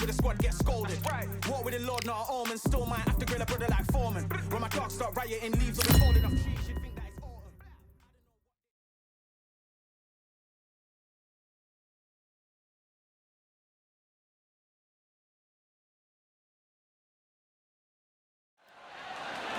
with the squad get scolded. Walk with the Lord, not an omen. Still might have to grill a brother like Foreman. When my dogs start rioting, leaves will be falling off trees. You think that it's autumn.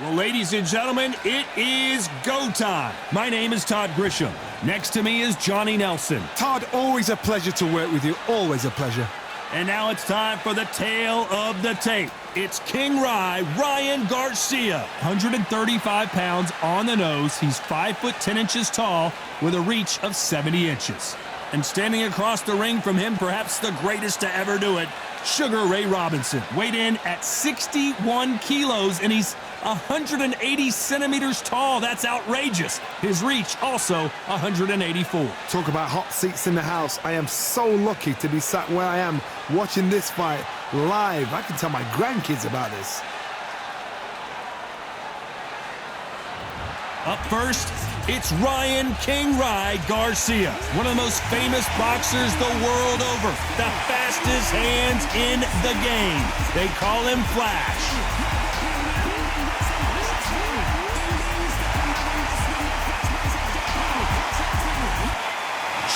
Well, ladies and gentlemen, it is go time. My name is Todd Grisham. Next to me is Johnny Nelson. Todd, always a pleasure to work with you. Always a pleasure. And now it's time for the tale of the tape. It's King Ryan Garcia. 135 pounds on the nose. He's 5 foot 10 inches tall with a reach of 70 inches. And standing across the ring from him, perhaps the greatest to ever do it, Sugar Ray Robinson. Weighed in at 61 kilos, and he's 180 centimeters tall. That's outrageous. His reach also 184. Talk about hot seats in the house. I am so lucky to be sat where I am watching this fight live. I can tell my grandkids about this. Up first, it's Ryan King Rye Garcia, one of the most famous boxers the world over. The fastest hands in the game. They call him Flash.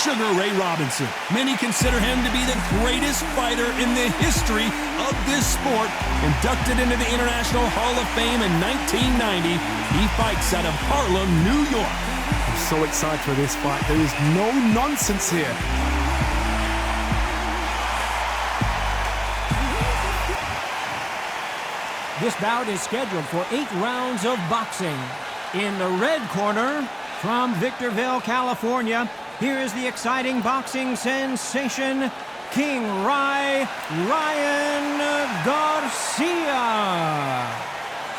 Sugar Ray Robinson. Many consider him to be the greatest fighter in the history of this sport. Inducted into the International Hall of Fame in 1990, he fights out of Harlem, New York. I'm so excited for this fight. There is no nonsense here. This bout is scheduled for 8 rounds of boxing. In the red corner, from Victorville, California, here is the exciting boxing sensation, King Ryan Garcia.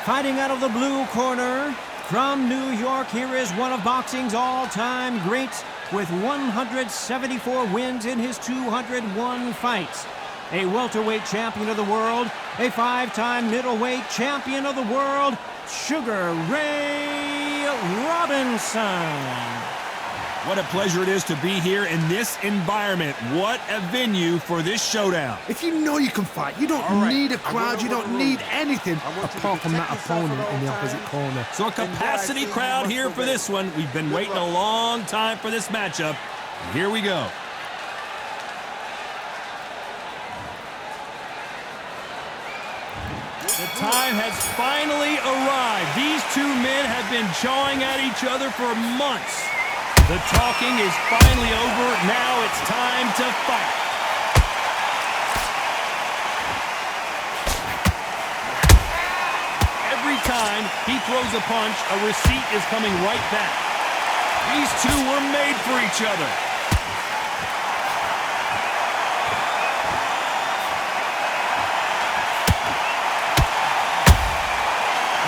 Fighting out of the blue corner, from New York, here is one of boxing's all-time greats with 174 wins in his 201 fights. A welterweight champion of the world, a 5-time middleweight champion of the world, Sugar Ray Robinson. What a pleasure it is to be here in this environment. What a venue for this showdown. If you know you can fight, you don't need a crowd, you don't need anything apart from that opponent in the opposite corner. So a capacity crowd here for this one. We've been waiting a long time for this matchup. Here we go. The time has finally arrived. These two men have been jawing at each other for months. The talking is finally over. Now it's time to fight. Every time he throws a punch, a receipt is coming right back. These two were made for each other.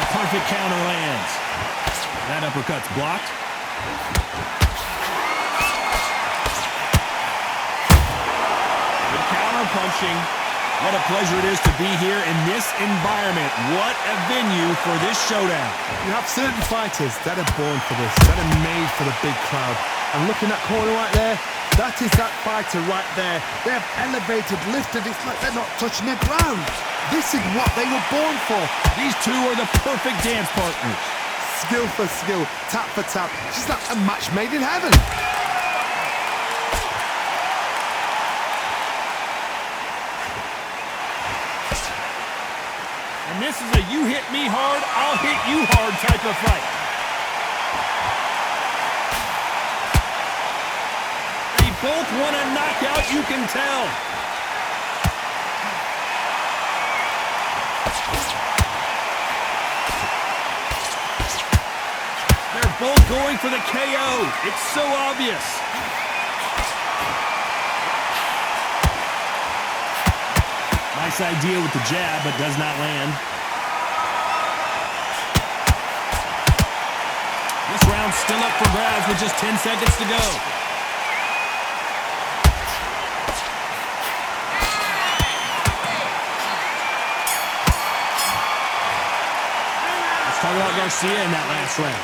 A perfect counter lands. That uppercut's blocked. Punching. What a pleasure it is to be here in this environment. What a venue for this showdown. You have certain fighters that are born for this, that are made for the big crowd. And look in that corner right there, that is that fighter right there. They have elevated, lifted, it's like they're not touching the ground. This is what they were born for. These two are the perfect dance partners. Skill for skill, tap for tap. It's like a match made in heaven. And this is a you hit me hard, I'll hit you hard type of fight. They both want a knockout, you can tell. They're both going for the KO. It's so obvious. Nice idea with the jab, but does not land. This round's still up for grabs with just 10 seconds to go. Let's talk about Garcia in that last round.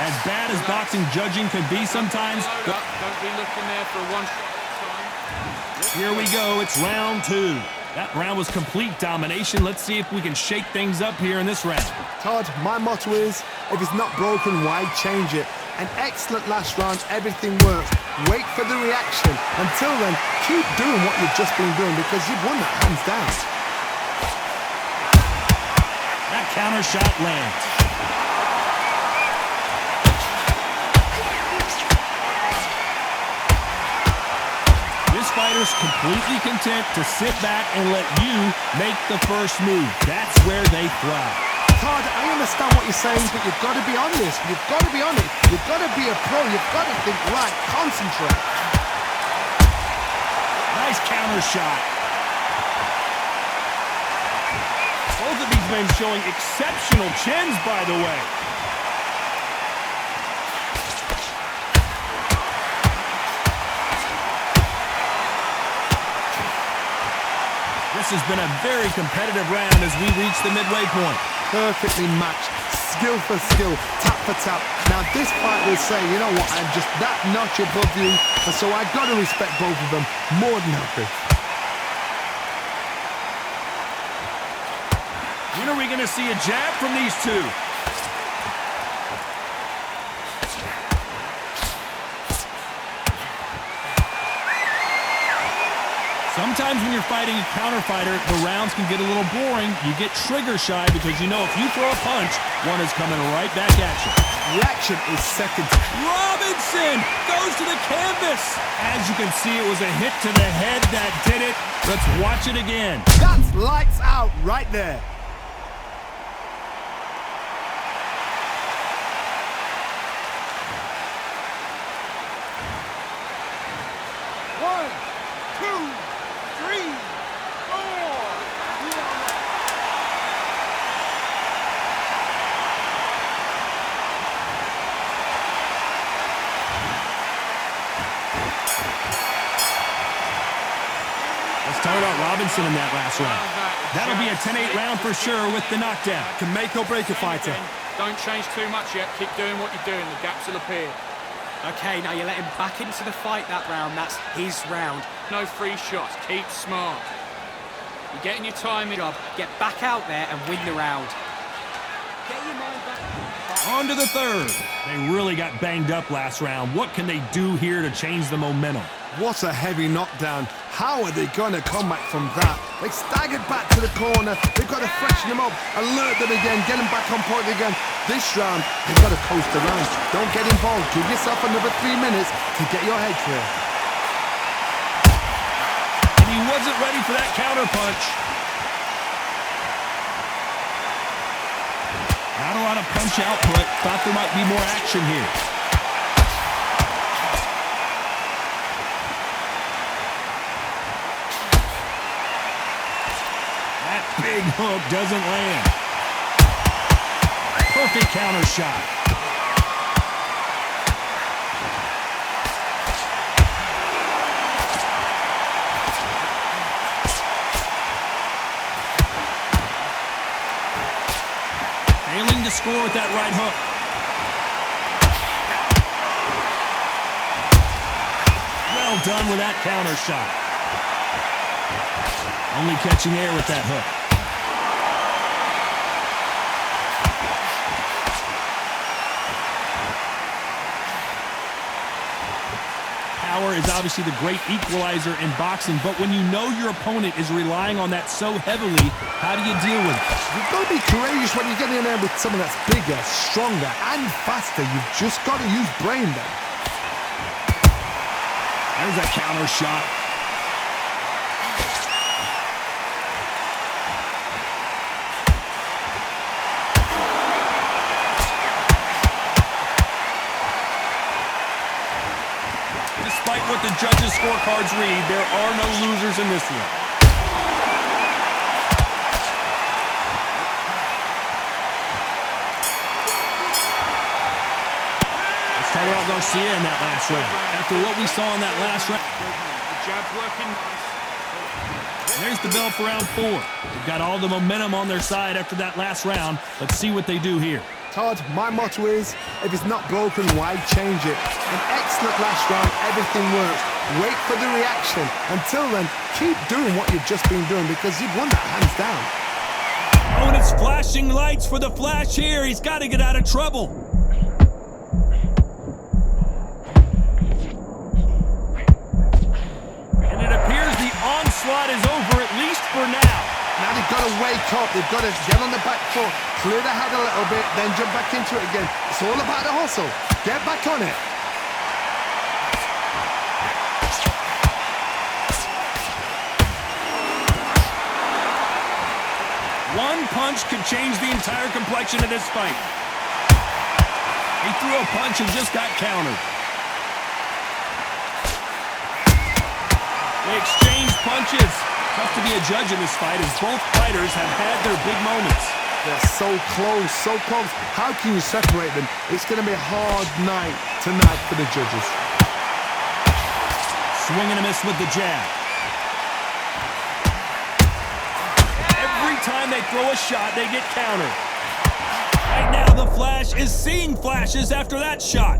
As bad as boxing judging can be sometimes. Don't be looking there for a one-shot time. Here we go, it's round 2. That round was complete domination. Let's see if we can shake things up here in this round. Todd, my motto is, if it's not broken, why change it? An excellent last round, everything works. Wait for the reaction. Until then, keep doing what you've just been doing because you've won that hands down. That counter shot lands. This fighter's completely content to sit back and let you make the first move. That's where they thrive. Todd, I understand what you're saying, but you've got to be honest. You've got to be honest. You've got to be a pro. You've got to think right. Concentrate. Nice counter shot. Both of these men showing exceptional chins, by the way. This has been a very competitive round as we reach the midway point. Perfectly matched, skill for skill, tap for tap. Now this fight will say, you know what, I'm just that notch above you, and so I've got to respect both of them. More than happy. When are we going to see a jab from these two? Sometimes when you're fighting a counter fighter, the rounds can get a little boring. You get trigger shy because you know if you throw a punch, one is coming right back at you. Reaction is second. Robinson goes to the canvas. As you can see, it was a hit to the head that did it. Let's watch it again. That's lights out right there. Talk about Robinson in that last round. That'll be a 10-8 round for sure with the knockdown. Can make or break a fighter. Don't change too much yet. Keep doing what you're doing. The gaps will appear. Okay, now you let him back into the fight that round. That's his round. No free shots. Keep smart. You're getting your timing. Get back out there and win the round. Get your mind back. On to the third. They really got banged up last round. What can they do here to change the momentum? What a heavy knockdown. How are they going to come back from that? They staggered back to the corner. They've got to freshen them up, alert them again, get them back on point again. This round, they've got to coast around. Don't get involved. Give yourself another 3 minutes to get your head clear. And he wasn't ready for that counter punch. Not a lot of punch output. Thought there might be more action here. Big hook doesn't land. Perfect counter shot. Failing to score with that right hook. Well done with that counter shot. Only catching air with that hook. Power is obviously the great equalizer in boxing, but when you know your opponent is relying on that so heavily, how do you deal with it? You've got to be courageous when you get in there with someone that's bigger, stronger, and faster. You've just got to use brain then. There's a counter shot. Despite what the judges' scorecards read, there are no losers in this one. Let's talk about Garcia in that last round. After what we saw in that last round. The jab's working. There's the bell for round 4. They've got all the momentum on their side after that last round. Let's see what they do here. Todd, my motto is, if it's not broken, why change it? An excellent last round, everything works. Wait for the reaction. Until then, keep doing what you've just been doing because you've won that hands down. Oh, and it's flashing lights for the Flash here. He's got to get out of trouble. And it appears the onslaught is over, at least for now. Now they've got to wake up. They've got to get on the back foot, clear the head a little bit, then jump back into it again. It's all about the hustle. Get back on it. One punch could change the entire complexion of this fight. He threw a punch and just got countered. They exchanged punches. Tough to be a judge in this fight as both fighters have had their big moments. They're so close, so close. How can you separate them? It's going to be a hard night tonight for the judges. Swing and a miss with the jab. Every time they throw a shot, they get countered. Right now, the Flash is seeing flashes after that shot.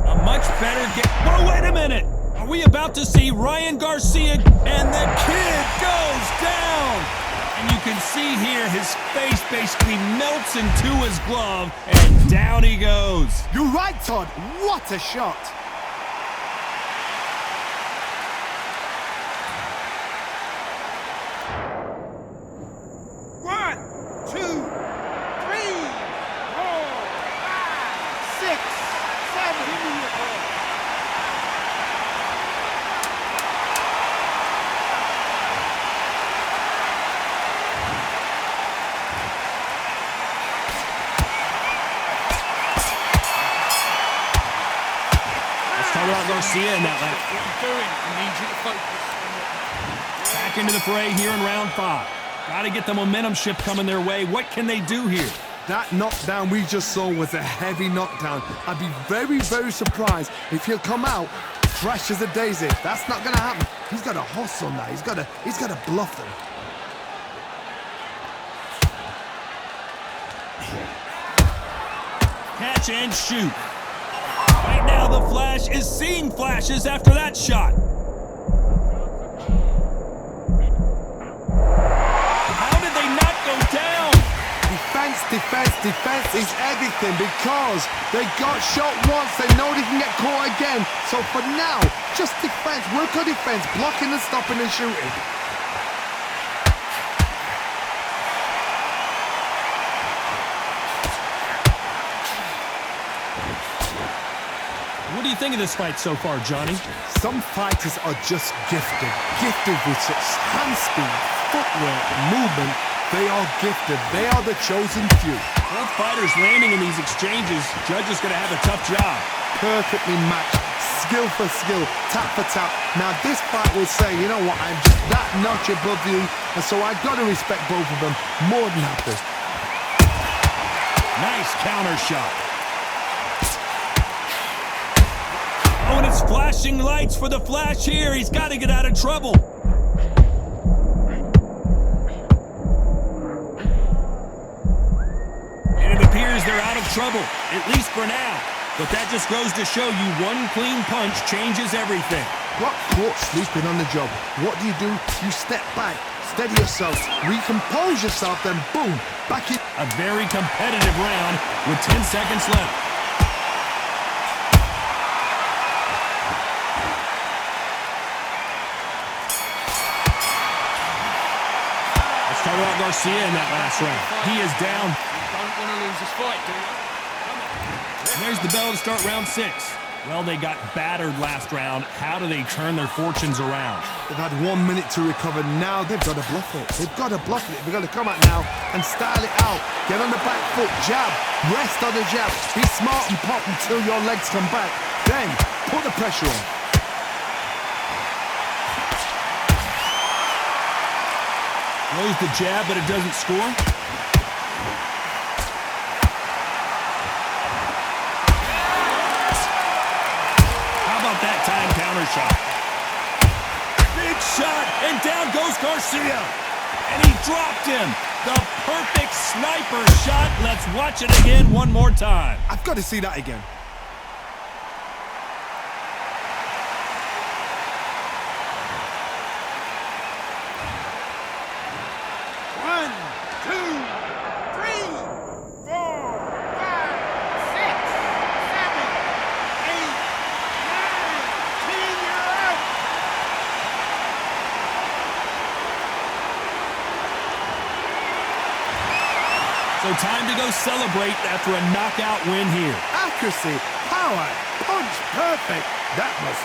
A much better game. Whoa, wait a minute. Are we about to see Ryan Garcia? And the kid goes down. And you can see here his face basically melts into his glove, and down he goes. You're right, Todd. What a shot. Garcia in that lap. What you're doing, I need you to focus. Back into the fray here in round 5. Got to get the momentum shift coming their way. What can they do here? That knockdown we just saw was a heavy knockdown. I'd be very, very surprised if he'll come out fresh as a daisy. That's not going to happen. He's got to hustle now. He's got to bluff them. Catch and shoot. Right now, the Flash is seeing flashes after that shot. How did they not go down? Defense, defense, defense is everything because they got shot once. They know they can get caught again. So for now, just defense. Work on defense, blocking and stopping and shooting. What do you think of this fight so far, Johnny? Some fighters are just gifted. Gifted with such hand speed, footwork, movement. They are gifted. They are the chosen few. Both fighters landing in these exchanges. Judges going to have a tough job. Perfectly matched. Skill for skill. Tap for tap. Now this fight will say, you know what, I'm just that notch above you. And so I've got to respect both of them more than happy. Nice counter shot. Oh, and it's flashing lights for the Flash here. He's got to get out of trouble. And it appears they're out of trouble, at least for now. But that just goes to show you one clean punch changes everything. Got caught sleeping on the job. What do? You step back, steady yourself, recompose yourself, then boom, back in. A very competitive round with 10 seconds left. Talk about Garcia in that last round. He is down. You don't want to lose this fight, do you? And there's the bell to start round 6. Well, they got battered last round. How do they turn their fortunes around? They've had 1 minute to recover. Now they've got to bluff it. They've got to bluff it. They've got to come out now and style it out. Get on the back foot, jab, rest on the jab. Be smart and pop until your legs come back. Then put the pressure on. Throws the jab, but it doesn't score. How about that time counter shot? Big shot, and down goes Garcia. And he dropped him. The perfect sniper shot. Let's watch it again one more time. I've got to see that again. One, two, three, 4, 5, 6, 7, 8, 9, 10, you're out. So time to go celebrate after a knockout win here. Accuracy, power, punch, perfect. That was